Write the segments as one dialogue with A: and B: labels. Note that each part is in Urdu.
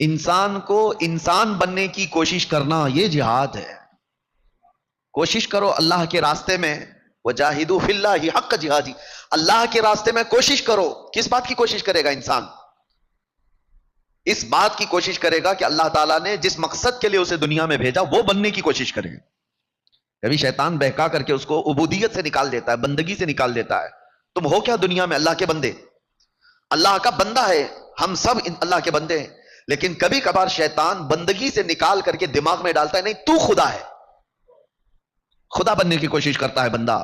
A: انسان کو انسان بننے کی کوشش کرنا یہ جہاد ہے. کوشش کرو اللہ کے راستے میں، وجاہدوا فی اللہ حق جہادی، اللہ کے راستے میں کوشش کرو. کس بات کی کوشش کرے گا انسان؟ اس بات کی کوشش کرے گا کہ اللہ تعالیٰ نے جس مقصد کے لیے اسے دنیا میں بھیجا وہ بننے کی کوشش کرے گا. کبھی شیطان بہکا کر کے اس کو عبودیت سے نکال دیتا ہے، بندگی سے نکال دیتا ہے. تم ہو کیا دنیا میں؟ اللہ کے بندے. اللہ کا بندہ ہے، ہم سب اللہ کے بندے ہیں. لیکن کبھی کبھار شیطان بندگی سے نکال کر کے دماغ میں ڈالتا ہے نہیں تو خدا ہے، خدا بننے کی کوشش کرتا ہے بندہ.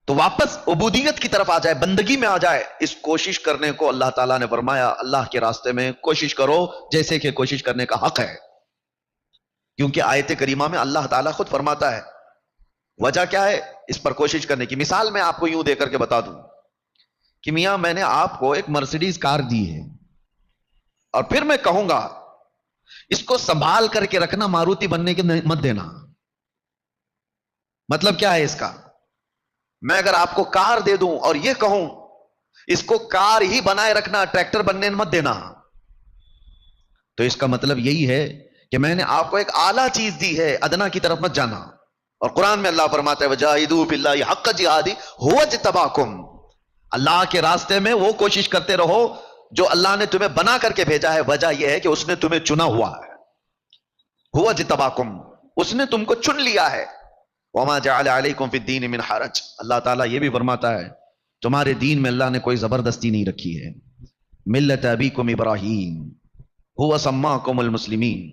A: تو واپس عبودیت کی طرف آ جائے، بندگی میں آ جائے. اس کوشش کرنے کو اللہ تعالیٰ نے فرمایا اللہ کے راستے میں کوشش کرو جیسے کہ کوشش کرنے کا حق ہے. کیونکہ آیت کریمہ میں اللہ تعالیٰ خود فرماتا ہے. وجہ کیا ہے اس پر کوشش کرنے کی؟ مثال میں آپ کو یوں دے کر کے بتا دوں کہ میاں میں نے آپ کو ایک مرسیڈیز کار دی ہے اور پھر میں کہوں گا اس کو سنبھال کر کے رکھنا، ماروتی بننے کے مت دینا. مطلب کیا ہے اس کا؟ میں اگر آپ کو کار دے دوں اور یہ کہوں اس کو کار ہی بنائے رکھنا، ٹریکٹر بننے مت دینا، تو اس کا مطلب یہی ہے کہ میں نے آپ کو ایک اعلیٰ چیز دی ہے، ادنا کی طرف مت جانا. اور قرآن میں اللہ فرماتا ہے وجاہدوا فی اللہ حق جہادی هو اجتباکم. اللہ کے راستے میں وہ کوشش کرتے رہو جو اللہ نے تمہیں بنا کر کے بھیجا ہے. وجہ یہ ہے کہ اس نے تمہیں چنا ہوا ہے. هو اجتباکم، اس نے تم کو چن لیا ہے. وما جعل علیکم فی الدین من حرج، اللہ تعالیٰ یہ بھی فرماتا ہے تمہارے دین میں اللہ نے کوئی زبردستی نہیں رکھی ہے. ملت ابیکم ابراہیم هو سماکم المسلمین،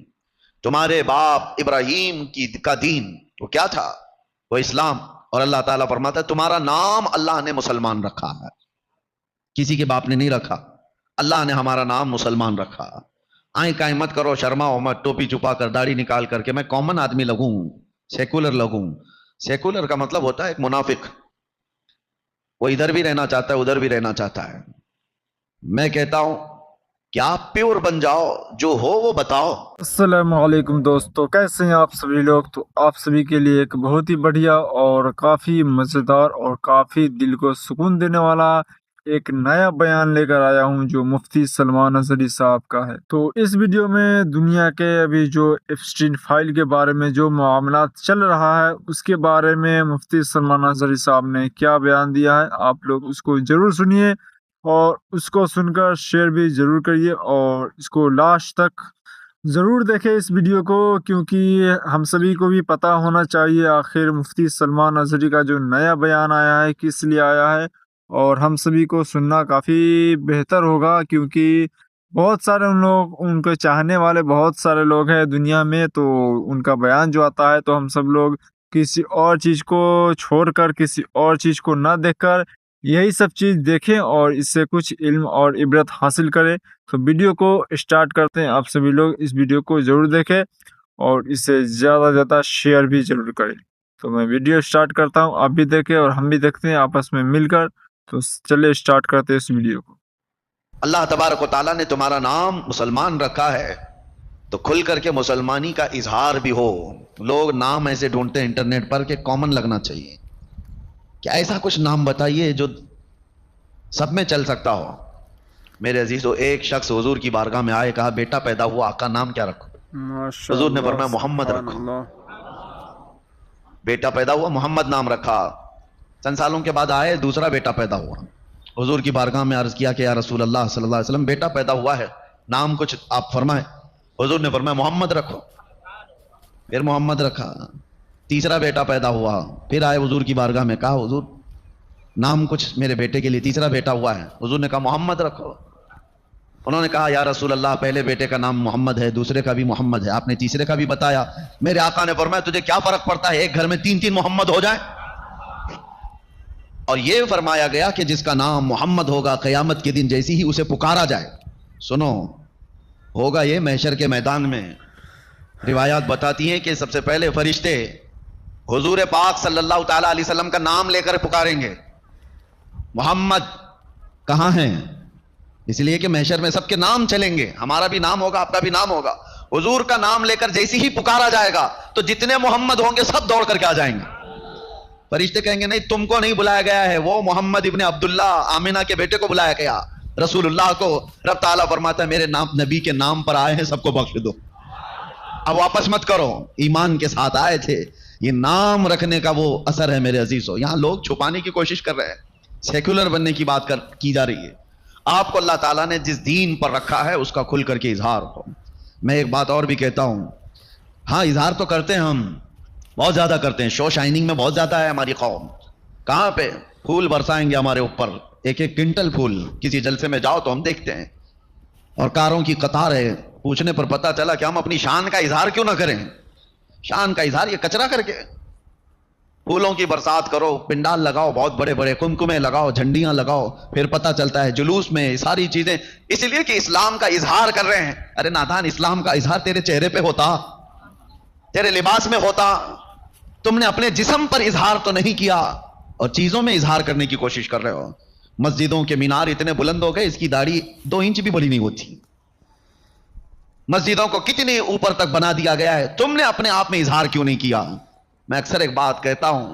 A: تمہارے باپ ابراہیم کا دین وہ کیا تھا؟ وہ اسلام. اور اللہ تعالیٰ فرماتا ہے تمہارا نام اللہ نے مسلمان رکھا ہے، کسی کے باپ نے نہیں رکھا، اللہ نے ہمارا نام مسلمان رکھا. آئیں کائیں مت کرو، شرماؤ مت، ٹوپی چھپا کر داڑھی نکال کر کے میں کامن آدمی لگوں، سیکولر لگوں. سیکولر کا مطلب ہوتا ہے ایک منافق، وہ ادھر بھی رہنا چاہتا ہے ادھر بھی رہنا چاہتا ہے. میں کہتا ہوں کہ آپ پیور بن جاؤ، جو ہو وہ بتاؤ.
B: السلام علیکم دوستو، کیسے ہیں آپ سبھی لوگ؟ تو آپ سبھی کے لیے ایک بہت ہی بڑھیا اور کافی مزیدار اور کافی دل کو سکون دینے والا ایک نیا بیان لے کر آیا ہوں جو مفتی سلمان اظہری صاحب کا ہے. تو اس ویڈیو میں دنیا کے ابھی جو ایپسٹین فائل کے بارے میں جو معاملات چل رہا ہے اس کے بارے میں مفتی سلمان اظہری صاحب نے کیا بیان دیا ہے، آپ لوگ اس کو ضرور سنیے اور اس کو سن کر شیئر بھی ضرور کریے اور اس کو لاسٹ تک ضرور دیکھیں اس ویڈیو کو، کیونکہ ہم سبھی کو بھی پتہ ہونا چاہیے آخر مفتی سلمان اظہری کا جو نیا بیان آیا ہے کس لیے آیا ہے. اور ہم سبھی کو سننا کافی بہتر ہوگا کیونکہ بہت سارے ان کے چاہنے والے بہت سارے لوگ ہیں دنیا میں. تو ان کا بیان جو آتا ہے تو ہم سب لوگ کسی اور چیز کو چھوڑ کر، کسی اور چیز کو نہ دیکھ کر یہی سب چیز دیکھیں اور اس سے کچھ علم اور عبرت حاصل کریں. تو ویڈیو کو اسٹارٹ کرتے ہیں. آپ سبھی لوگ اس ویڈیو کو ضرور دیکھیں اور اسے زیادہ سے زیادہ شیئر بھی ضرور کریں. تو میں ویڈیو اسٹارٹ کرتا ہوں، آپ بھی دیکھیں اور ہم بھی دیکھتے ہیں آپس میں مل کر. تو چلے اسٹارٹ کرتے ہیں اس ویڈیو کو.
A: اللہ تبارک و تعالیٰ نے تمہارا نام مسلمان رکھا ہے تو کھل کر کے مسلمانی کا اظہار بھی ہو. لوگ نام ایسے ڈھونڈتے ہیں انٹرنیٹ پر کہ کامن لگنا چاہیے. کیا ایسا کچھ نام بتائیے جو سب میں چل سکتا ہو. میرے عزیزو، ایک شخص حضور کی بارگاہ میں آئے، کہا بیٹا پیدا ہوا، آقا نام کیا رکھو؟ حضور نے فرمایا محمد رکھو. بیٹا پیدا ہوا، محمد نام رکھا. چند سالوں کے بعد آئے، دوسرا بیٹا پیدا ہوا. حضور کی بارگاہ میں عرض کیا کہ یا رسول اللہ صلی اللہ علیہ وسلم بیٹا پیدا ہوا ہے، نام کچھ آپ فرمائیں. حضور نے فرمایا محمد رکھو. پھر محمد رکھا. تیسرا بیٹا پیدا ہوا، پھر آئے حضور کی بارگاہ میں، کہا حضور نام کچھ میرے بیٹے کے لیے، تیسرا بیٹا ہوا ہے. حضور نے کہا محمد رکھو. انہوں نے کہا یا رسول اللہ پہلے بیٹے کا نام محمد ہے، دوسرے کا بھی محمد ہے، آپ نے تیسرے کا بھی بتایا. میرے آقا نے فرمایا تجھے کیا فرق پڑتا ہے، ایک گھر میں تین تین محمد ہو جائیں. اور یہ فرمایا گیا کہ جس کا نام محمد ہوگا قیامت کے دن جیسی ہی اسے پکارا جائے، سنو ہوگا یہ محشر کے میدان میں. روایات بتاتی ہیں کہ سب سے پہلے فرشتے حضور پاک صلی اللہ تعالی علیہ وسلم کا نام لے کر پکاریں گے، محمد کہاں ہیں؟ اس لیے کہ محشر میں سب کے نام چلیں گے، ہمارا بھی نام ہوگا، آپ کا بھی نام ہوگا. حضور کا نام لے کر جیسی ہی پکارا جائے گا تو جتنے محمد ہوں گے سب دوڑ کر کے آ جائیں گے. فرشتے کہیں گے نہیں تم کو نہیں بلایا گیا ہے، وہ محمد ابن عبداللہ آمینہ کے بیٹے کو بلایا گیا. رسول اللہ کو رب تعالیٰ فرماتا ہے میرے نام نبی کے نام پر آئے ہیں سب کو بخش دو، اب واپس مت کرو، ایمان کے ساتھ آئے تھے۔ یہ نام رکھنے کا وہ اثر ہے میرے عزیزو۔ یہاں لوگ چھپانے کی کوشش کر رہے ہیں، سیکولر بننے کی بات کی جا رہی ہے۔ آپ کو اللہ تعالیٰ نے جس دین پر رکھا ہے اس کا کھل کر کے اظہار ہو۔ میں ایک بات اور بھی کہتا ہوں، ہاں اظہار تو کرتے ہیں، ہم بہت زیادہ کرتے ہیں، شو شائننگ میں بہت زیادہ ہے ہماری قوم۔ کہاں پہ پھول برسائیں گے ہمارے اوپر، ایک ایک کنٹل پھول، کسی جلسے میں جاؤ تو ہم دیکھتے ہیں، اور کاروں کی قطار ہے۔ پوچھنے پر پتا چلا کہ ہم اپنی شان کا اظہار کیوں نہ کریں؟ شان کا اظہار یہ کچرا کر کے پھولوں کی برسات کرو، پنڈال لگاؤ، بہت بڑے بڑے کمکمے لگاؤ، جھنڈیاں لگاؤ، پھر پتا چلتا ہے جلوس میں ساری چیزیں، اس لیے کہ اسلام کا اظہار کر رہے ہیں۔ ارے نادان، اسلام کا اظہار تیرے چہرے پہ ہوتا، تیرے لباس میں ہوتا، تم نے اپنے جسم پر اظہار تو نہیں کیا، اور چیزوں میں اظہار کرنے کی کوشش کر رہے ہو۔ مسجدوں کے مینار اتنے بلند ہو گئے، اس کی داڑھی 2 انچ بھی بڑی نہیں ہوتی۔ مسجدوں کو کتنی اوپر تک بنا دیا گیا ہے، تم نے اپنے آپ میں اظہار کیوں نہیں کیا؟ میں اکثر ایک بات کہتا ہوں،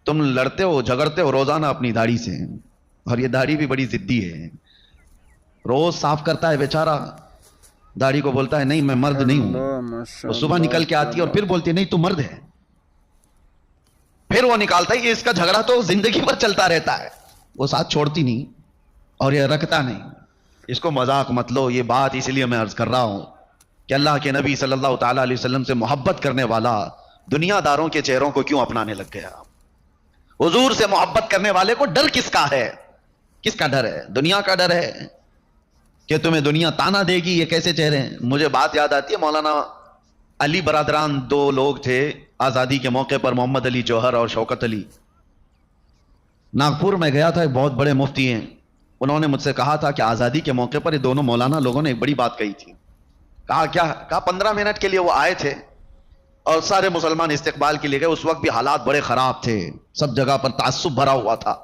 A: تم لڑتے ہو جھگڑتے ہو روزانہ اپنی داڑھی سے، اور یہ داڑھی بھی بڑی ضدی ہے، روز صاف کرتا ہے بیچارہ، داڑھی کو بولتا ہے نہیں میں مرد نہیں ہوں، وہ صبح نکل کے آتی ہے اور پھر بولتی ہے نہیں تو مرد ہے، پھر وہ نکالتا ہے۔ یہ اس کا جھگڑا تو زندگی بھر چلتا رہتا ہے، وہ ساتھ چھوڑتی نہیں اور یہ رکھتا نہیں۔ اس کو مذاق مت لو، یہ بات اس لیے میں عرض کر رہا ہوں کہ اللہ کے نبی صلی اللہ تعالیٰ علیہ وسلم سے محبت کرنے والا دنیا داروں کے چہروں کو کیوں اپنانے لگ گیا؟ حضور سے محبت کرنے والے کو ڈر کس کا ہے؟ کس کا ڈر ہے؟ دنیا کا ڈر ہے کہ تمہیں دنیا تانا دے گی، یہ کیسے چہرے ہیں؟ مجھے بات یاد آتی ہے، مولانا علی برادران 2 لوگ تھے آزادی کے موقع پر، محمد علی جوہر اور شوکت علی۔ ناگپور میں گیا تھا، ایک بہت بڑے مفتی ہیں، انہوں نے مجھ سے کہا تھا کہ آزادی کے موقع پر یہ دونوں مولانا لوگوں نے ایک بڑی بات کہی تھی۔ کہا کیا؟ کہا 15 منٹ کے لیے وہ آئے تھے اور سارے مسلمان استقبال کے لیے گئے، اس وقت بھی حالات بڑے خراب تھے، سب جگہ پر تعصب بھرا ہوا تھا،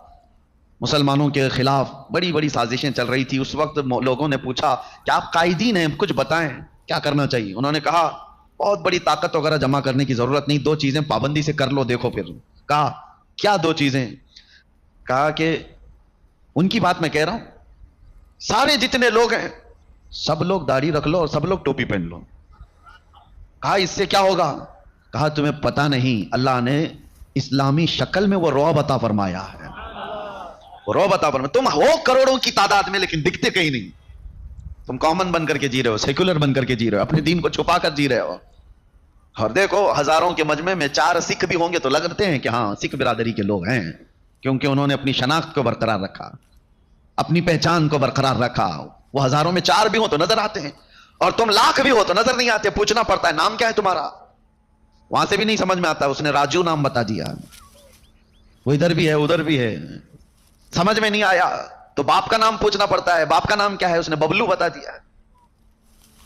A: مسلمانوں کے خلاف بڑی بڑی سازشیں چل رہی تھی۔ اس وقت لوگوں نے پوچھا کہ آپ قائدین ہیں، کچھ بتائیں کیا کرنا چاہیے؟ انہوں نے کہا بہت بڑی طاقت وغیرہ جمع کرنے کی ضرورت نہیں، 2 چیزیں پابندی سے کر لو، دیکھو پھر۔ کہا کیا 2 چیزیں؟ کہا کہ ان کی بات میں کہہ رہا ہوں، سارے جتنے لوگ ہیں سب لوگ داڑھی رکھ لو اور سب لوگ ٹوپی پہن لو۔ کہا اس سے کیا ہوگا؟ کہا تمہیں پتہ نہیں، اللہ نے اسلامی شکل میں وہ رعب عطا فرمایا ہے، وہ رعب عطا فرمایا۔ تم ہو کروڑوں کی تعداد میں لیکن دکھتے کہیں نہیں، تم کامن بن کر کے جی رہے ہو، سیکولر بن کر کے جی رہے ہو، اپنے دین کو چھپا کر جی رہے ہو۔ اور دیکھو ہزاروں کے مجمع میں 4 سکھ بھی ہوں گے تو لگتے ہیں کہ ہاں سکھ برادری کے لوگ ہیں، کیونکہ انہوں نے اپنی شناخت کو برقرار رکھا، اپنی پہچان کو برقرار رکھا۔ وہ ہزاروں میں 4 بھی ہوں تو نظر آتے ہیں، اور تم لاکھ بھی ہو تو نظر نہیں آتے، پوچھنا پڑتا ہے نام کیا ہے تمہارا، وہاں سے بھی نہیں سمجھ میں آتا، اس نے راجو نام بتا دیا، وہ ادھر بھی ہے ادھر بھی ہے، سمجھ میں نہیں آیا تو باپ کا نام پوچھنا پڑتا ہے، باپ کا نام کیا ہے، اس نے ببلو بتا دیا،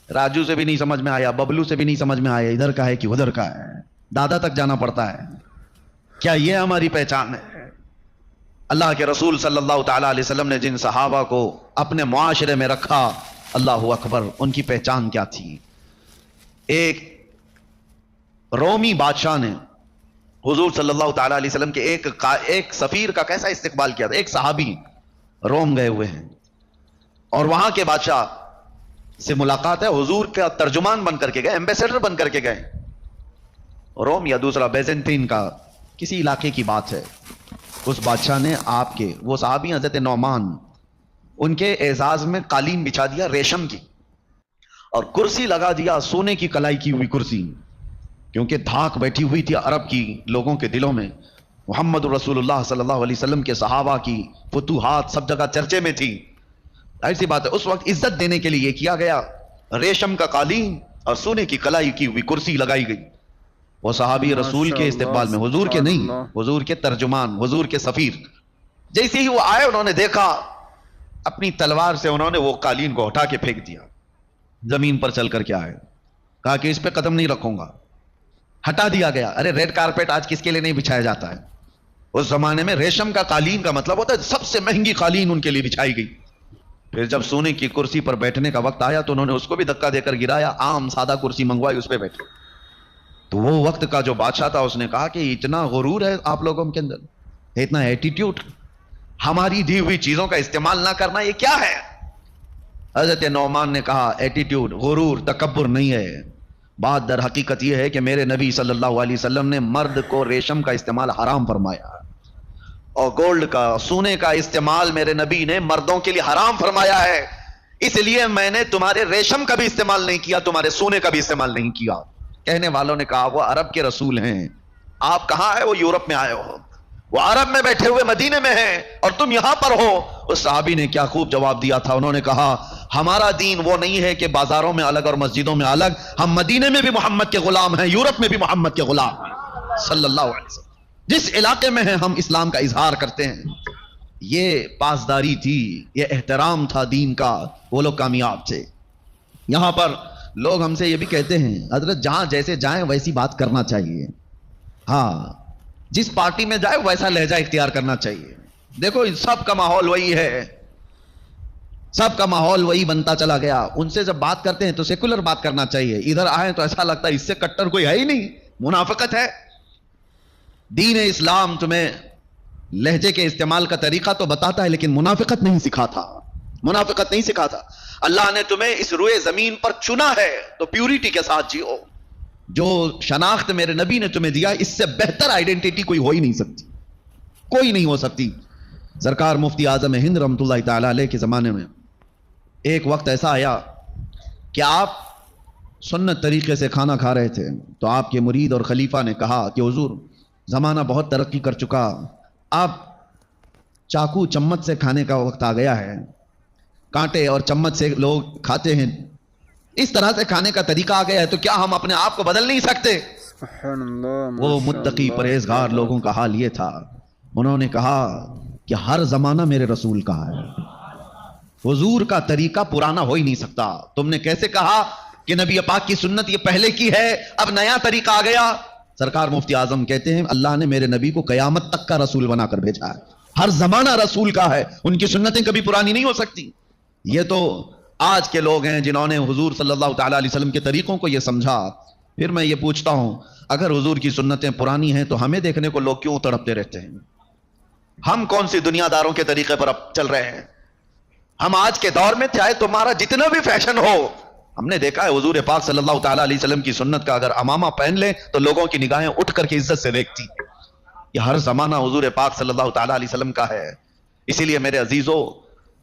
A: راجو سے بھی نہیں سمجھ میں آیا، ببلو سے بھی نہیں سمجھ میں آیا، ادھر کا ہے کہ ادھر کا ہے، دادا تک جانا پڑتا ہے۔ کیا یہ ہماری پہچان ہے؟ اللہ کے رسول صلی اللہ تعالیٰ علیہ وسلم نے جن صحابہ کو اپنے معاشرے میں رکھا، اللہ اکبر، ان کی پہچان کیا تھی؟ ایک رومی بادشاہ نے حضور صلی اللہ تعالیٰ علیہ وسلم کے ایک سفیر کا کیسا استقبال کیا تھا۔ ایک صحابی روم گئے ہوئے ہیں اور وہاں کے بادشاہ سے ملاقات ہے، حضور کا ترجمان بن کر کے گئے، ایمبیسیڈر بن کر کے گئے روم یا دوسرا بیزنطین کا کسی علاقے کی بات ہے۔ اس بادشاہ نے آپ کے وہ صحابی حضرت نعمان، ان کے اعزاز میں قالین بچھا دیا ریشم کی، اور کرسی لگا دیا سونے کی کلائی کی ہوئی کرسی، کیونکہ دھاک بیٹھی ہوئی تھی عرب کی لوگوں کے دلوں میں، محمد رسول اللہ صلی اللہ علیہ وسلم کے صحابہ کی فتوحات سب جگہ چرچے میں تھی، ظاہر سی بات ہے اس وقت عزت دینے کے لیے یہ کیا گیا، ریشم کا قالین اور سونے کی کلائی کی ہوئی کرسی لگائی گئی۔ وہ صحابی رسول کے استقبال میں، حضور کے نہیں، حضور کے ترجمان، حضور کے سفیر، جیسے ہی وہ آئے انہوں نے دیکھا، اپنی تلوار سے انہوں نے وہ قالین کو ہٹا کے پھینک دیا، زمین پر چل کر کے آئے، کہا کہ اس پہ قدم نہیں رکھوں گا، ہٹا دیا گیا۔ ارے ریڈ کارپیٹ آج کس کے لیے نہیں بچھایا جاتا ہے؟ اس زمانے میں ریشم کا قالین کا مطلب ہوتا ہے سب سے مہنگی قالین ان کے لیے بچھائی گئی۔ پھر جب سونے کی کرسی پر بیٹھنے کا وقت آیا تو انہوں نے اس کو بھی دھکا دے کر گرایا، عام سادہ کرسی منگوائی، اس پہ بیٹھے۔ تو وہ وقت کا جو بادشاہ تھا اس نے کہا کہ اتنا غرور ہے آپ لوگوں کے اندر، اتنا ایٹیٹیوڈ، ہماری دی ہوئی چیزوں کا استعمال نہ کرنا، یہ کیا ہے؟ حضرت نعمان نے کہا ایٹیٹیوڈ، غرور، تکبر نہیں ہے، بات در حقیقت یہ ہے کہ میرے نبی صلی اللہ علیہ وسلم نے مرد کو ریشم کا استعمال حرام فرمایا، اور گولڈ کا، سونے کا استعمال میرے نبی نے مردوں کے لیے حرام فرمایا ہے، اس لیے میں نے تمہارے ریشم کا بھی استعمال نہیں کیا، تمہارے سونے کا بھی استعمال نہیں کیا۔ کہنے والوں نے کہا وہ عرب کے رسول ہیں، آپ کہاں آئے؟ وہ یورپ میں آئے ہو، وہ عرب میں بیٹھے ہوئے مدینے میں ہیں اور تم یہاں پر ہو۔ اس صحابی نے کیا خوب جواب دیا تھا، انہوں نے کہا ہمارا دین وہ نہیں ہے کہ بازاروں میں الگ اور مسجدوں میں الگ، ہم مدینے میں بھی محمد کے غلام ہیں، یورپ میں بھی محمد کے غلام ہیں صلی اللہ علیہ وسلم، جس علاقے میں ہیں ہم اسلام کا اظہار کرتے ہیں۔ یہ پاسداری تھی، یہ احترام تھا دین کا، وہ لوگ کامیاب تھے۔ یہاں پر لوگ ہم سے یہ بھی کہتے ہیں حضرت جہاں جیسے جائیں ویسی بات کرنا چاہیے، ہاں جس پارٹی میں جائے ویسا لہجہ اختیار کرنا چاہیے۔ دیکھو سب کا ماحول وہی ہے، سب کا ماحول وہی بنتا چلا گیا، ان سے جب بات کرتے ہیں تو سیکولر بات کرنا چاہیے، ادھر آئیں تو ایسا لگتا ہے اس سے کٹر کوئی ہے ہی نہیں، منافقت ہے۔ دین اسلام تمہیں لہجے کے استعمال کا طریقہ تو بتاتا ہے لیکن منافقت نہیں سکھاتا، منافقت نہیں سکھاتا۔ اللہ نے تمہیں اس روئے زمین پر چنا ہے تو پیوریٹی کے ساتھ جیو۔ جو شناخت میرے نبی نے تمہیں دیا، اس سے بہتر آئیڈینٹی کوئی ہو ہی نہیں سکتی، کوئی نہیں ہو سکتی۔ سرکار مفتی اعظم ہند رحمۃ اللہ تعالی علیہ کے زمانے میں ایک وقت ایسا آیا کہ آپ سنت طریقے سے کھانا کھا رہے تھے، تو آپ کے مرید اور خلیفہ نے کہا کہ حضور زمانہ بہت ترقی کر چکا، آپ چاقو چمچ سے کھانے کا وقت آ گیا ہے، کانٹے اور چمچ سے لوگ کھاتے ہیں، اس طرح سے کھانے کا طریقہ آ گیا ہے، تو کیا ہم اپنے آپ کو بدل نہیں سکتے؟
B: سبحان اللہ۔
A: وہ متقی پرہیزگار لوگوں کا حال یہ تھا، انہوں نے کہا کہ ہر زمانہ میرے رسول کا ہے، حضور کا طریقہ پرانا ہو ہی نہیں سکتا۔ تم نے کیسے کہا کہ نبی پاک کی سنت یہ پہلے کی ہے، اب نیا طریقہ آ گیا؟ سرکار مفتی اعظم کہتے ہیں اللہ نے میرے نبی کو قیامت تک کا رسول بنا کر بھیجا ہے، ہر زمانہ رسول کا ہے، ان کی سنتیں کبھی پرانی نہیں ہو سکتی۔ یہ تو آج کے لوگ ہیں جنہوں نے حضور صلی اللہ تعالی علیہ وسلم کے طریقوں کو یہ سمجھا۔ پھر میں یہ پوچھتا ہوں اگر حضور کی سنتیں پرانی ہیں تو ہمیں دیکھنے کو لوگ کیوں تڑپتے رہتے ہیں؟ ہم کون سی دنیا داروں کے طریقے پر اب چل رہے ہیں؟ ہم آج کے دور میں چاہے تمہارا جتنا بھی فیشن ہو، ہم نے دیکھا ہے حضور پاک صلی اللہ تعالی علیہ وسلم کی سنت کا اگر امامہ پہن لیں تو لوگوں کی نگاہیں اٹھ کر کے عزت سے دیکھتی۔ یہ ہر زمانہ حضور پاک صلی اللہ تعالی علیہ وسلم کا ہے۔ اسی لیے میرے عزیزو،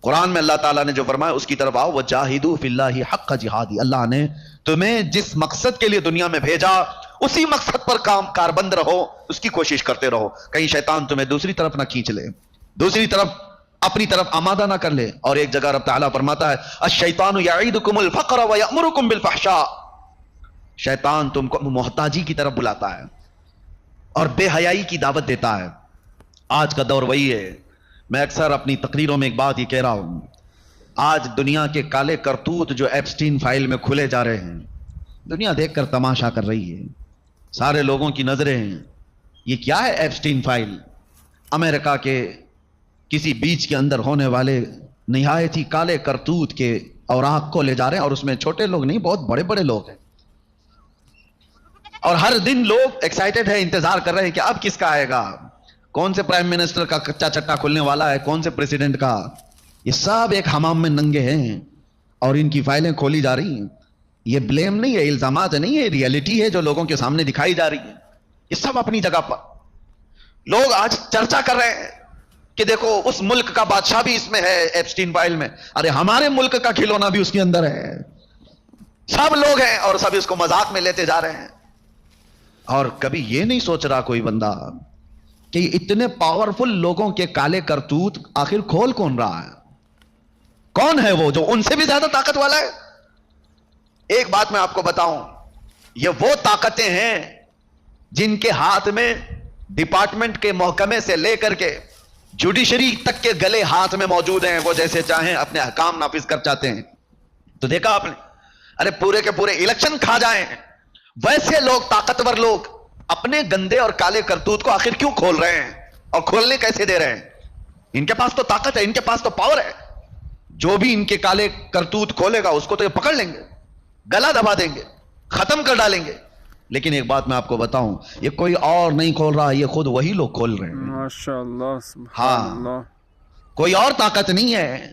A: قرآن میں اللہ تعالیٰ نے جو فرمایا اس کی طرف آؤ، وجاہدوا فی اللہ حق جہادی۔ اللہ نے تمہیں جس مقصد کے لیے دنیا میں بھیجا اسی مقصد پر کاربند رہو، اس کی کوشش کرتے رہو، کہیں شیطان تمہیں دوسری طرف نہ کھینچ لے، دوسری طرف اپنی طرف آمادہ نہ کر لے۔ اور ایک جگہ رب تعالیٰ فرماتا ہے الشیطان یعیدکم الفقر ویأمرکم بالفحشاء، شیطان تم کو محتاجی کی طرف بلاتا ہے اور بے حیائی کی دعوت دیتا ہے۔ آج کا دور وہی ہے۔ میں اکثر اپنی تقریروں میں ایک بات یہ کہہ رہا ہوں، آج دنیا کے کالے کرتوت جو ایپسٹین فائل میں کھلے جا رہے ہیں، دنیا دیکھ کر تماشا کر رہی ہے، سارے لوگوں کی نظریں ہیں یہ کیا ہے ایپسٹین فائل؟ امریکہ کے کسی بیچ کے اندر ہونے والے نہایت ہی کالے کرتوت کے اوراق کو لے جا رہے ہیں، اور اس میں چھوٹے لوگ نہیں، بہت بڑے بڑے لوگ ہیں، اور ہر دن لوگ ایکسائٹڈ ہے، انتظار کر رہے ہیں کہ اب کس کا آئے گا، کون سے پرائم منسٹر کا کچا چٹا کھلنے والا ہے، کون سے پریزیڈنٹ کا۔ یہ سب ایک حمام میں ننگے ہیں اور ان کی فائلیں کھولی جا رہی ہیں۔ یہ بلیم نہیں ہے، الزامات نہیں ہے، ریئلٹی ہے جو لوگوں کے سامنے دکھائی جا رہی ہے۔ یہ سب اپنی جگہ پر لوگ آج چرچا کر رہے ہیں کہ دیکھو اس ملک کا بادشاہ بھی اس میں ہے ایپسٹین فائل میں، ارے ہمارے ملک کا کھلونا بھی اس کے اندر ہے۔ سب لوگ ہیں اور سب اس کو مذاق میں لیتے جا رہے ہیں، اور کبھی یہ نہیں سوچ رہا کوئی بندہ کہ اتنے پاورفل لوگوں کے کالے کرتوت آخر کھول کون رہا ہے؟ کون ہے وہ جو ان سے بھی زیادہ طاقت والا ہے؟ ایک بات میں آپ کو بتاؤں، یہ وہ طاقتیں ہیں جن کے ہاتھ میں ڈپارٹمنٹ کے محکمے سے لے کر کے جوڈیشری تک کے گلے ہاتھ میں موجود ہیں، وہ جیسے چاہیں اپنے احکام نافذ کر چاہتے ہیں۔ تو دیکھا آپ نے، ارے پورے کے پورے الیکشن کھا جائیں، ویسے لوگ، طاقتور لوگ اپنے گندے اور کالے کرتوت کو آخر کیوں کھول رہے ہیں اور کھولنے کیسے دے رہے ہیں؟ ان کے پاس تو طاقت ہے، ان کے پاس تو پاور ہے، جو بھی ان کے کالے کرتوت کھولے گا اس کو تو یہ پکڑ لیں گے، گلا دبا دیں گے، ختم کر ڈالیں گے۔ لیکن ایک بات میں آپ کو بتاؤں، یہ کوئی اور نہیں کھول رہا، یہ خود وہی لوگ کھول رہے ہیں۔
B: ماشاءاللہ، سبحان اللہ۔
A: کوئی اور طاقت نہیں ہے۔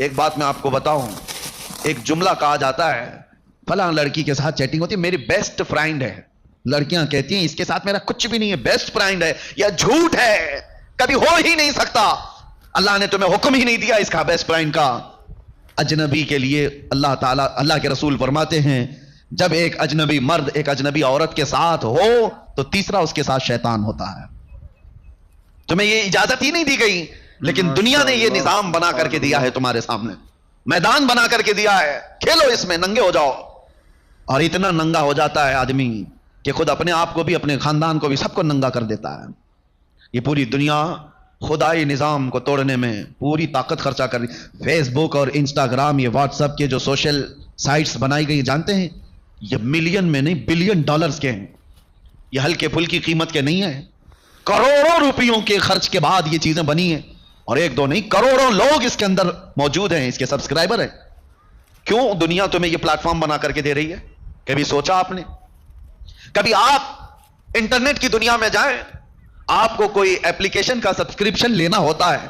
A: ایک بات میں آپ کو بتاؤں, ایک جملہ کہا جاتا ہے فلاں لڑکی کے ساتھ چیٹنگ ہوتی ہے, میری بیسٹ فرینڈ ہے. لڑکیاں کہتی ہیں اس کے ساتھ میرا کچھ بھی نہیں ہے, بیسٹ فرینڈ ہے. یا جھوٹ ہے, کبھی ہو ہی نہیں سکتا. اللہ نے تمہیں حکم ہی نہیں دیا اس کا, بیسٹ فرینڈ کا. اجنبی کے لیے اللہ تعالیٰ, اللہ کے رسول فرماتے ہیں جب ایک اجنبی مرد ایک اجنبی عورت کے ساتھ ہو تو تیسرا اس کے ساتھ شیطان ہوتا ہے. تمہیں یہ اجازت ہی نہیں دی گئی, لیکن دنیا نے یہ نظام بنا کر کے دیا ہے تمہارے سامنے, میدان بنا کر کے دیا ہے, کھیلو اس میں, ننگے ہو جاؤ. اور اتنا ننگا ہو جاتا ہے آدمی کہ خود اپنے آپ کو بھی, اپنے خاندان کو بھی, سب کو ننگا کر دیتا ہے. یہ پوری دنیا خدائی نظام کو توڑنے میں پوری طاقت خرچہ کر رہی. فیس بک اور انسٹاگرام, یہ واٹس ایپ کے جو سوشل سائٹس بنائی گئی, جانتے ہیں یہ ملین میں نہیں بلین ڈالرز کے ہیں. یہ ہلکے پھلکی قیمت کے نہیں ہیں, کروڑوں روپیوں کے خرچ کے بعد یہ چیزیں بنی ہیں. اور ایک دو نہیں, کروڑوں لوگ اس کے اندر موجود ہیں, اس کے سبسکرائبر ہیں. کیوں دنیا تمہیں یہ پلیٹ فارم بنا کر کے دے رہی ہے؟ کبھی سوچا آپ نے؟ کبھی آپ انٹرنیٹ کی دنیا میں جائیں, آپ کو کوئی ایپلیکیشن کا سبسکرپشن لینا ہوتا ہے,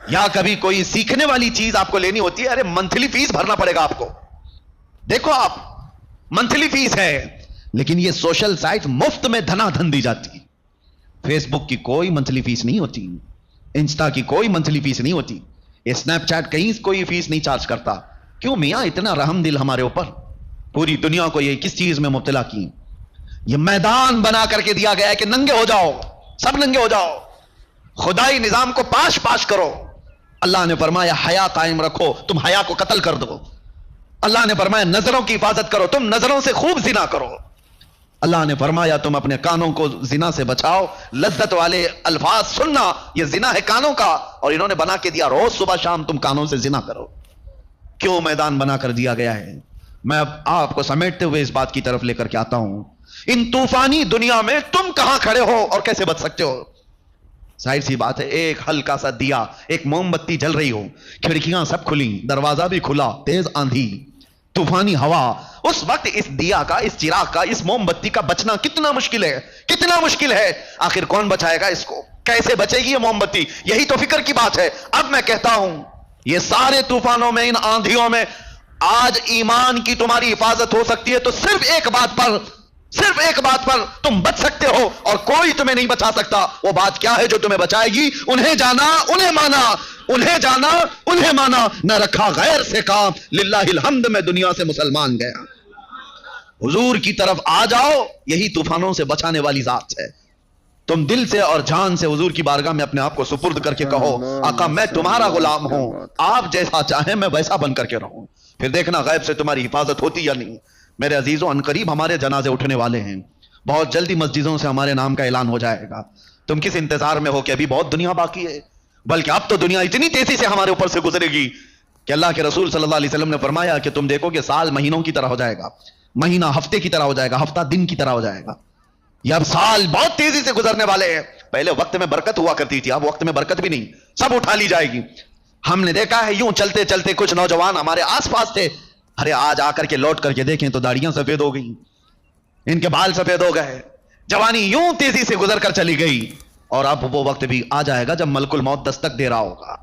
A: یا کبھی کوئی سیکھنے والی چیز آپ کو لینی ہوتی ہے, ارے منتھلی فیس بھرنا پڑے گا آپ کو. دیکھو آپ, منتھلی فیس ہے, لیکن یہ سوشل سائٹ مفت میں دھنا دھن دی جاتی. فیس بک کی کوئی منتھلی فیس نہیں ہوتی, انسٹا کی کوئی منتھلی فیس نہیں ہوتی, اسنیپ چیٹ کہیں کوئی فیس نہیں چارج کرتا. کیوں میاں اتنا رحم دل ہمارے اوپر؟ پوری دنیا کو یہ کس چیز میں مبتلا کی؟ یہ میدان بنا کر کے دیا گیا ہے کہ ننگے ہو جاؤ, سب ننگے ہو جاؤ, خدائی نظام کو پاش پاش کرو. اللہ نے فرمایا حیا قائم رکھو, تم حیا کو قتل کر دو. اللہ نے فرمایا نظروں کی حفاظت کرو, تم نظروں سے خوب زنا کرو. اللہ نے فرمایا تم اپنے کانوں کو زنا سے بچاؤ, لذت والے الفاظ سننا یہ زنا ہے کانوں کا, اور انہوں نے بنا کے دیا روز صبح شام تم کانوں سے زنا کرو. کیوں میدان بنا کر دیا گیا ہے؟ میں اب آپ کو سمیٹتے ہوئے اس بات کی طرف لے کر کے آتا ہوں. ان طوفانی دنیا میں تم کہاں کھڑے ہو اور کیسے بچ سکتے ہو؟ ظاہر سی بات ہے, ایک ہلکا سا دیا, ایک موم بتی جل رہی ہو, کھڑکیاں سب کھلی, دروازہ بھی کھلا, تیز آندھی, طوفانی ہوا, اس وقت اس دیا کا, اس چراغ کا, اس موم بتی کا بچنا کتنا مشکل ہے, کتنا مشکل ہے. آخر کون بچائے گا اس کو؟ کیسے بچے گی یہ موم بتی؟ یہی تو فکر کی بات ہے. اب میں کہتا ہوں یہ سارے طوفانوں میں, ان آندھیوں میں آج ایمان کی تمہاری حفاظت ہو سکتی ہے تو صرف ایک بات پر, صرف ایک بات پر تم بچ سکتے ہو, اور کوئی تمہیں نہیں بچا سکتا. وہ بات کیا ہے جو تمہیں بچائے گی؟ انہیں جانا, انہیں مانا, انہیں جانا, انہیں مانا, نہ رکھا غیر سے کام. للہ الحمد میں دنیا سے مسلمان گیا. حضور کی طرف آ جاؤ, یہی طوفانوں سے بچانے والی ذات ہے. تم دل سے اور جان سے حضور کی بارگاہ میں اپنے آپ کو سپرد کر کے کہو آقا میں تمہارا غلام ہوں, آپ جیسا چاہیں میں ویسا بن کر کے رہوں. پھر دیکھنا غیب سے تمہاری حفاظت ہوتی یا نہیں. میرے عزیزوں, عنقریب ہمارے جنازے اٹھنے والے ہیں, بہت جلدی مسجدوں سے ہمارے نام کا اعلان ہو جائے گا. تم کس انتظار میں ہو کہ ابھی بہت دنیا باقی ہے؟ بلکہ اب تو دنیا اتنی تیزی سے ہمارے اوپر سے گزرے گی کہ اللہ کے رسول صلی اللہ علیہ وسلم نے فرمایا کہ تم دیکھو کہ سال مہینوں کی طرح ہو جائے گا, مہینہ ہفتے کی طرح ہو جائے گا, ہفتہ دن کی طرح ہو جائے گا. یہ اب سال بہت تیزی سے گزرنے والے ہیں. پہلے وقت میں برکت ہوا کرتی تھی, اب وقت میں برکت بھی نہیں, سب اٹھا لی جائے گی. ہم نے دیکھا ہے یوں چلتے چلتے کچھ نوجوان ہمارے آس پاس تھے, ارے آج آ کر کے لوٹ کر کے دیکھیں تو داڑیاں سفید ہو گئی, ان کے بال سفید ہو گئے. جوانی یوں تیزی سے گزر کر چلی گئی, اور اب وہ وقت بھی آ جائے گا جب ملک الموت دستک دے رہا ہوگا,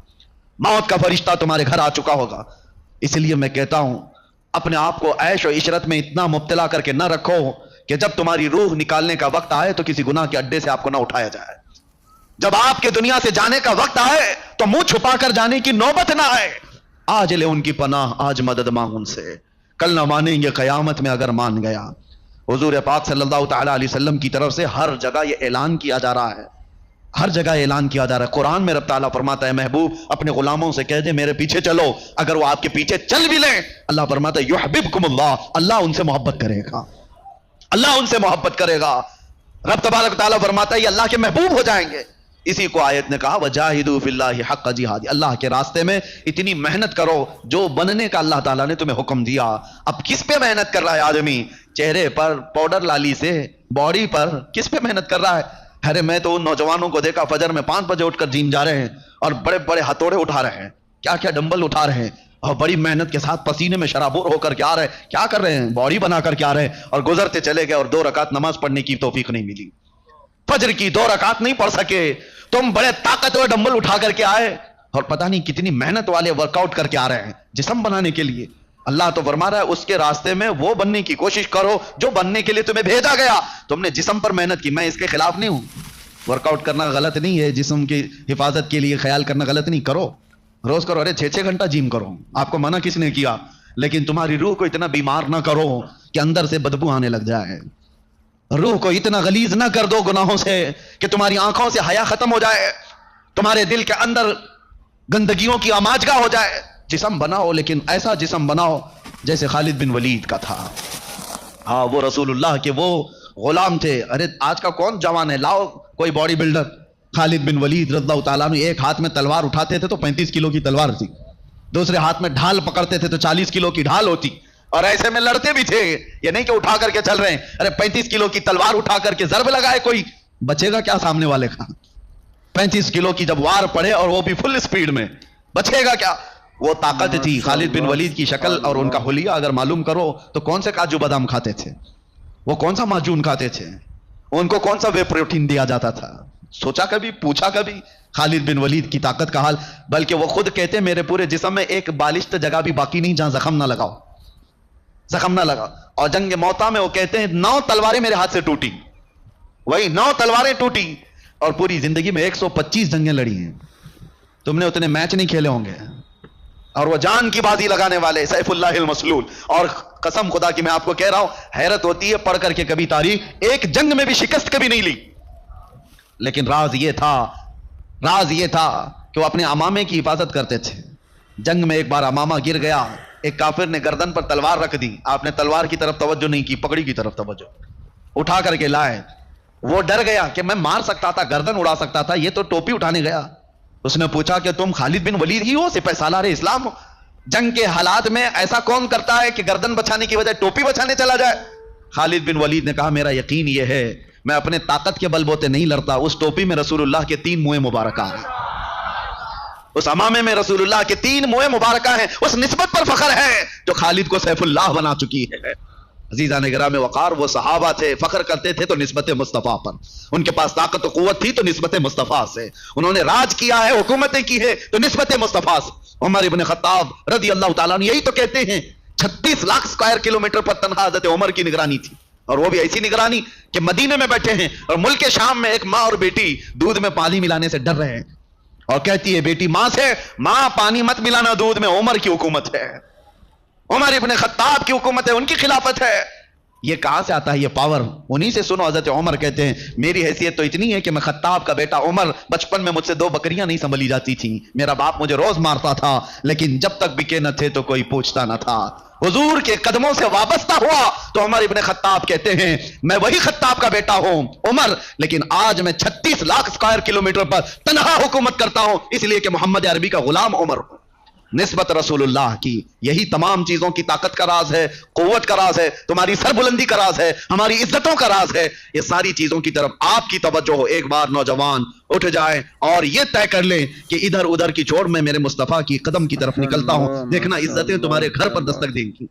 A: موت کا فرشتہ تمہارے گھر آ چکا ہوگا. اس لیے میں کہتا ہوں اپنے آپ کو عیش و عشرت میں اتنا مبتلا کر کے نہ رکھو کہ جب تمہاری روح نکالنے کا وقت آئے تو کسی گناہ کے اڈے سے آپ کو نہ اٹھایا جائے. جب آپ کے دنیا سے جانے کا وقت آئے تو منہ چھپا کر جانے کی نوبت نہ آئے. آج لے ان کی پناہ, آج مدد مانگ ان سے, کل نہ مانیں گے قیامت میں اگر مان گیا. حضور پاک صلی اللہ تعالی علیہ وسلم کی طرف سے ہر جگہ یہ اعلان کیا جا رہا ہے, ہر جگہ اعلان کیا جا رہا ہے. قرآن میں رب تعالیٰ فرماتا ہے محبوب اپنے غلاموں سے کہہ دے میرے پیچھے چلو. اگر وہ آپ کے پیچھے چل بھی لیں, اللہ فرماتا ہے یحببکم اللہ, اللہ ان سے محبت کرے گا, اللہ ان سے محبت کرے گا. رب تبارک تعالیٰ فرماتا ہے یہ اللہ کے محبوب ہو جائیں گے. اسی کو آیت نے کہا وجاہدوا فی اللہ حق جہاد, اللہ کے راستے میں اتنی محنت کرو جو بننے کا اللہ تعالیٰ نے تمہیں حکم دیا. اب کس پہ محنت کر رہا ہے آدمی؟ چہرے پر پاؤڈر لالی سے, باڈی پر, کس پہ محنت کر رہا ہے؟ ارے میں تو ان نوجوانوں کو دیکھا فجر میں 5 بجے اٹھ کر جیم جا رہے ہیں اور بڑے بڑے ہتھوڑے اٹھا رہے ہیں, کیا کیا ڈمبل اٹھا رہے ہیں, اور بڑی محنت کے ساتھ پسینے میں شرابور ہو کر کے آ رہے ہیں. کیا کر رہے ہیں؟ باڈی بنا کر کے آ رہے ہیں, اور گزرتے چلے گئے اور 2 رکعت نماز پڑھنے کی توفیق نہیں ملی, فجر کی 2 رکعت نہیں پڑھ سکے. تم بڑے طاقتور ڈمبل اٹھا کر کے آئے, اور پتہ نہیں کتنی محنت والے ورک آؤٹ کر کے آ رہے ہیں جسم بنانے کے لیے. اللہ تو فرما رہا ہے اس کے راستے میں وہ بننے کی کوشش کرو جو بننے کے لیے تمہیں بھیجا گیا. تم نے جسم پر محنت کی, میں اس کے خلاف نہیں ہوں. ورک آؤٹ کرنا غلط نہیں ہے, جسم کی حفاظت کے لیے خیال کرنا غلط نہیں, کرو روز کرو. ارے 6 گھنٹہ جم کرو, آپ کو منع کس نے کیا؟ لیکن تمہاری روح کو اتنا بیمار نہ کرو کہ اندر سے بدبو آنے لگ جائے. روح کو اتنا غلیظ نہ کر دو گناہوں سے کہ تمہاری آنکھوں سے حیا ختم ہو جائے, تمہارے دل کے اندر گندگیوں کی آماجگاہ ہو جائے. جسم بناؤ, لیکن ایسا جسم بناؤ جیسے خالد بن ولید کا تھا. ہاں, وہ رسول اللہ کے وہ غلام تھے. ارے آج کا کون جوان ہے, لاؤ کوئی باڈی بلڈر. خالد بن ولید رضی اللہ تعالیٰ عنہ ایک ہاتھ میں تلوار اٹھاتے تھے تو 35 کلو کی تلوار تھی, دوسرے ہاتھ میں ڈھال پکڑتے تھے تو 40 کلو کی ڈھال ہوتی, اور ایسے میں لڑتے بھی تھے. یہ نہیں کہ اٹھا کر کے چل رہے ہیں. ارے 35 کلو کی تلوار اٹھا کر کے ضرب لگائے, کوئی بچے گا کیا سامنے والے کا؟ 35 کلو کی جب وار پڑے اور وہ بھی فل سپیڈ میں, بچے گا کیا؟ وہ طاقت تھی. خالد بن ولید کی شکل اور ان کا حلیہ اگر معلوم کرو تو کون سے کاجو بادام کھاتے تھے, وہ کون سا معجون کھاتے تھے, ان کو کون سا وے پروٹین دیا جاتا تھا؟ سوچا کبھی, پوچھا کبھی خالد بن ولید کی طاقت کا حال؟ بلکہ وہ خود کہتے میرے پورے جسم میں ایک بالشت جگہ بھی باقی نہیں جہاں زخم نہ لگاؤ, زخم نہ لگا. اور جنگ موتا میں وہ کہتے ہیں 9 تلواریں میرے ہاتھ سے ٹوٹی, وہی 9 تلواریں ٹوٹی, اور پوری زندگی میں 125 جنگیں لڑی ہیں. تم نے اتنے میچ نہیں کھیلے ہوں گے. اور وہ جان کی بازی لگانے والے سیف اللہ المسلول. اور قسم خدا کی میں آپ کو کہہ رہا ہوں, حیرت ہوتی ہے پڑھ کر کے کبھی تاریخ, ایک جنگ میں بھی شکست کبھی نہیں لی. لیکن راز یہ تھا کہ وہ اپنے امامے کی حفاظت کرتے تھے. جنگ میں ایک بار امامہ گر گیا, ایک کافر نے گردن پر تلوار رکھ دی, آپ نے تلوار کی طرف توجہ نہیں کی, پگڑی کی طرف توجہ, اٹھا کر کے لائے. وہ ڈر گیا کہ میں مار سکتا تھا, گردن اڑا سکتا تھا, یہ تو ٹوپی اٹھانے گیا. اس نے پوچھا کہ تم خالد بن ولید ہی ہو, سپہ سالار اسلام ہو؟ جنگ کے حالات میں ایسا کون کرتا ہے کہ گردن بچانے کی وجہ ٹوپی بچانے چلا جائے؟ خالد بن ولید نے کہا میرا یقین یہ ہے میں اپنے طاقت کے بل بوتے نہیں لڑتا, اس ٹوپی میں رسول اللہ کے 3 منہ مبارکہ ہیں, اس امامے میں رسول اللہ کے 3 منہ مبارکہ ہیں. اس نسبت پر فخر ہے جو خالد کو سیف اللہ بنا چکی ہے. عزیزان گرامی وقار, وہ صحابہ تھے, فخر کرتے تھے تو نسبت مصطفیٰ پر, ان کے پاس طاقت و قوت تھی تو نسبت مصطفیٰ سے, انہوں نے راج کیا ہے, حکومتیں کی ہے تو نسبت مصطفیٰ سے. عمر ابن خطاب رضی اللہ تعالیٰ عنہ یہی تو کہتے ہیں 36 لاکھ اسکوائر کلومیٹر پر تنہا حضرت عمر کی نگرانی تھی, اور وہ بھی ایسی نگرانی کہ مدینے میں بیٹھے ہیں اور ملک شام میں ایک ماں اور بیٹی دودھ میں پانی ملانے سے ڈر رہے ہیں, اور کہتی ہے بیٹی ماں سے, ماں پانی مت ملانا دودھ میں, عمر کی حکومت ہے, عمر ابن خطاب کی حکومت ہے, ان کی خلافت ہے. یہ کہاں سے آتا ہے یہ پاور؟ انہی سے سنو. حضرت عمر کہتے ہیں میری حیثیت تو اتنی ہے کہ میں خطاب کا بیٹا عمر, بچپن میں مجھ سے 2 بکریاں نہیں سنبھلی جاتی تھیں, میرا باپ مجھے روز مارتا تھا, لیکن جب تک بکے نہ تھے تو کوئی پوچھتا نہ تھا. حضور کے قدموں سے وابستہ ہوا تو عمر ابن خطاب کہتے ہیں میں وہی خطاب کا بیٹا ہوں عمر, لیکن آج میں 36 لاکھ اسکوائر کلومیٹر پر تنہا حکومت کرتا ہوں, اس لیے کہ محمد عربی کا غلام عمر ہوں. نسبت رسول اللہ کی, یہی تمام چیزوں کی طاقت کا راز ہے, قوت کا راز ہے, تمہاری سربلندی کا راز ہے, ہماری عزتوں کا راز ہے. یہ ساری چیزوں کی طرف آپ کی توجہ ہو. ایک بار نوجوان اٹھ جائے اور یہ طے کر لیں کہ ادھر ادھر کی چھوڑ میں میرے مصطفیٰ کی قدم کی طرف نکلتا ہوں, دیکھنا عزتیں تمہارے گھر پر دستک دیں گی.